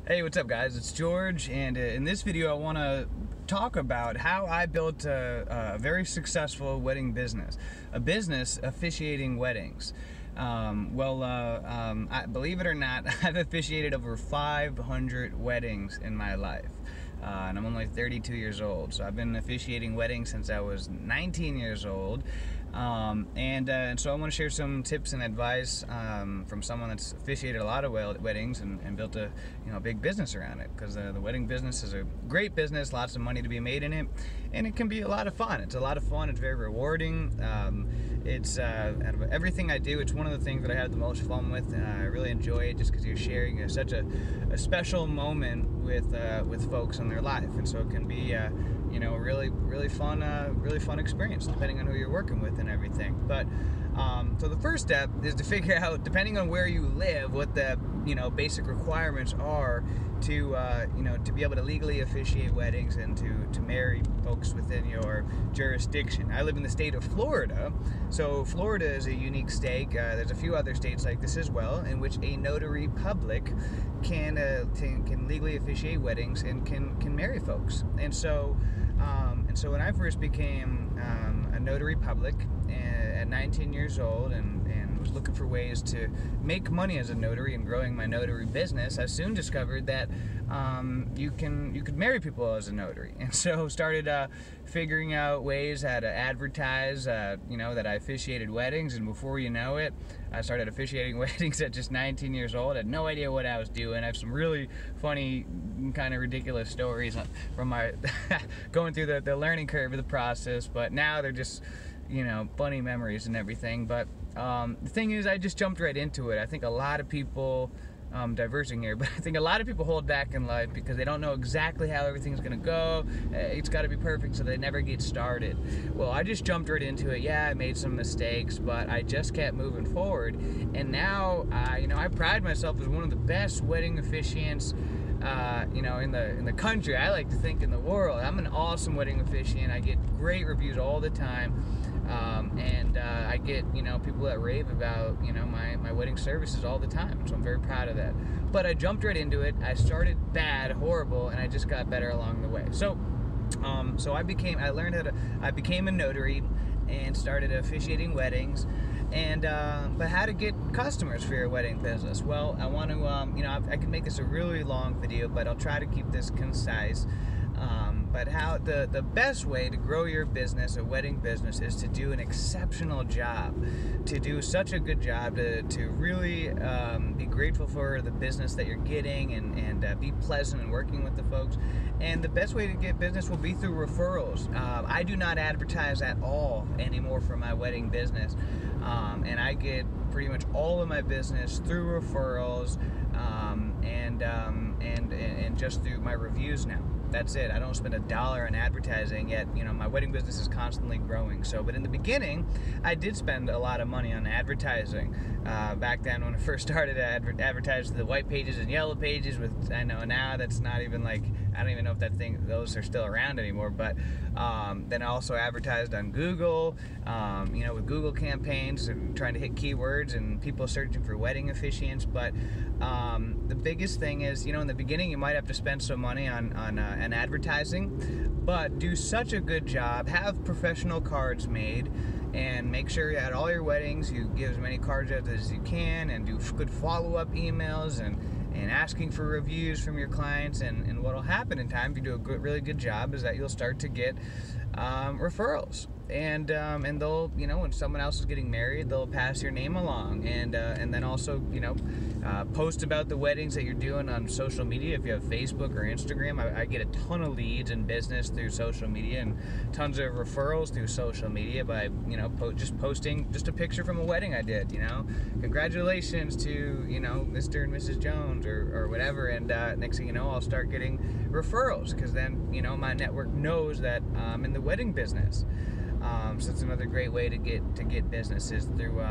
Hey, what's up guys? It's George, and in this video I want to talk about how I built a very successful wedding business. A business officiating weddings. Believe it or not, I've officiated over 500 weddings in my life. And I'm only 32 years old, so I've been officiating weddings since I was 19 years old. And so I want to share some tips and advice from someone that's officiated a lot of weddings and built a big business around it, because the wedding business is a great business, lots of money to be made in it, and it can be a lot of fun. It's a lot of fun. It's very rewarding. It's out of everything I do, it's one of the things that I have the most fun with. I really enjoy it just because you're sharing such a special moment with folks in their life, and so it can be really fun experience depending on who you're working with and everything. But so the first step is to figure out, depending on where you live, what the basic requirements are to be able to legally officiate weddings and to marry folks within your jurisdiction. I live in the state of Florida, so Florida is a unique state. There's a few other states like this as well, in which a notary public can legally officiate weddings and can marry folks. And so when I first became a notary public at 19 years old and was looking for ways to make money as a notary and growing my notary business, I soon discovered that you could marry people as a notary, and so started figuring out ways how to advertise that I officiated weddings. And before you know it, I started officiating weddings at just 19 years old. I had no idea what I was doing. I have some really funny, kind of ridiculous stories from my going through the learning curve of the process, but now they're just funny memories and everything. But the thing is, I just jumped right into it. I think a lot of people, diverging here, but I think a lot of people hold back in life because they don't know exactly how everything's gonna go. It's got to be perfect, so they never get started. Well, I just jumped right into it. Yeah, I made some mistakes, but I just kept moving forward, and now I pride myself as one of the best wedding officiants in the country. I like to think in the world. I'm an awesome wedding officiant. I get great reviews all the time, and I get people that rave about my wedding services all the time. So I'm very proud of that. But I jumped right into it. I started bad, horrible, and I just got better along the way. So I became a notary and started officiating weddings. And but how to get customers for your wedding business? Well, I want to I can make this a really long video, but I'll try to keep this concise. But how the best way to grow your business, a wedding business, is to do an exceptional job, to do such a good job, to really be grateful for the business that you're getting, and be pleasant in working with the folks. And the best way to get business will be through referrals. I do not advertise at all anymore for my wedding business, and I get pretty much all of my business through referrals, and just through my reviews now. That's it. I don't spend $1 on advertising, yet my wedding business is constantly growing. But in the beginning, I did spend a lot of money on advertising. Back then, when I first started, I advertised the white pages and yellow pages. I know now that's not even I don't even know if those are still around anymore. But then I also advertised on Google, with Google campaigns and trying to hit keywords and people searching for wedding officiants. But the biggest thing is, in the beginning, you might have to spend some money on advertising, but do such a good job, have professional cards made, and make sure at all your weddings you give as many cards out as you can, and do good follow-up emails and asking for reviews from your clients. And what will happen in time, if you do a really good job, is that you'll start to get referrals. And they'll, when someone else is getting married, they'll pass your name along, and then also, post about the weddings that you're doing on social media. If you have Facebook or Instagram, I get a ton of leads and business through social media, and tons of referrals through social media by, just posting just a picture from a wedding I did, congratulations to, Mr. and Mrs. Jones or whatever, and next thing you know, I'll start getting referrals, because then, my network knows that I'm in the wedding business. So it's another great way to get businesses through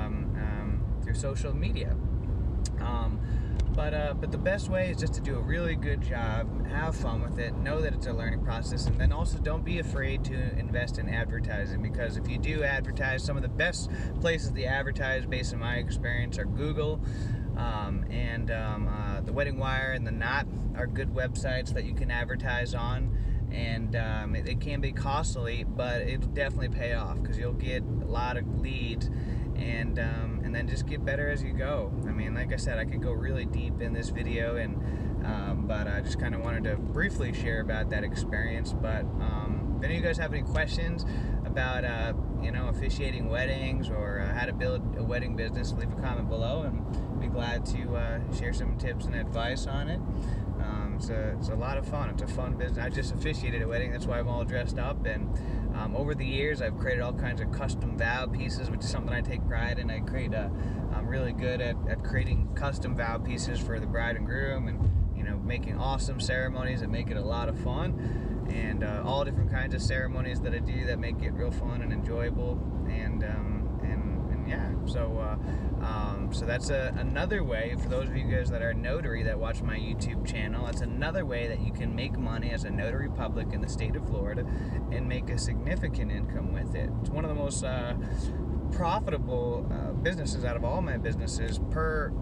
social media. But the best way is just to do a really good job, have fun with it, know that it's a learning process, and then also don't be afraid to invest in advertising, because if you do advertise, some of the best places to advertise based on my experience are Google, The Wedding Wire and the Knot are good websites that you can advertise on. And it can be costly, but it'll definitely pay off because you'll get a lot of leads, and then just get better as you go. I mean, like I said, I could go really deep in this video, but I just kind of wanted to briefly share about that experience. But if any of you guys have any questions about officiating weddings or how to build a wedding business, leave a comment below, and I'd be glad to share some tips and advice on it. It's a lot of fun. It's a fun business. I just officiated a wedding, that's why I'm all dressed up, and over the years I've created all kinds of custom vow pieces, which is something I take pride in. I'm really good at creating custom vow pieces for the bride and groom, and making awesome ceremonies that make it a lot of fun, and all different kinds of ceremonies that I do that make it real fun and enjoyable, and yeah, so that's another way for those of you guys that are notary that watch my YouTube channel. That's another way that you can make money as a notary public in the state of Florida and make a significant income with it. It's one of the most profitable businesses out of all my businesses per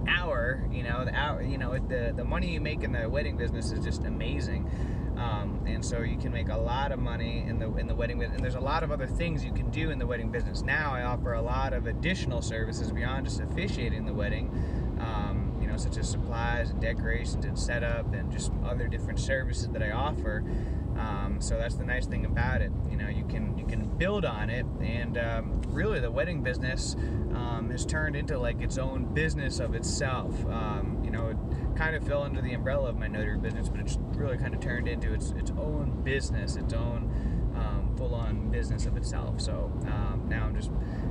hour. The money you make in the wedding business is just amazing. And so you can make a lot of money in the wedding business, and there's a lot of other things you can do in the wedding business. Now I offer a lot of additional services beyond just officiating the wedding, such as supplies and decorations and setup and just other different services that I offer. So that's the nice thing about it. You can build on it, and really the wedding business has turned into its own business of itself. It kind of fell under the umbrella of my notary business, but it's really kind of turned into its own business, its own full-on business of itself. So now I'm just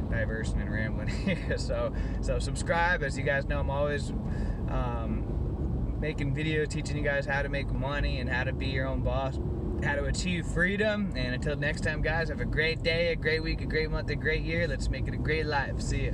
diversing and rambling here. So subscribe. As you guys know, I'm always making videos teaching you guys how to make money and how to be your own boss, how to achieve freedom. And until next time, guys, have a great day, a great week, a great month, a great year. Let's make it a great life. See ya.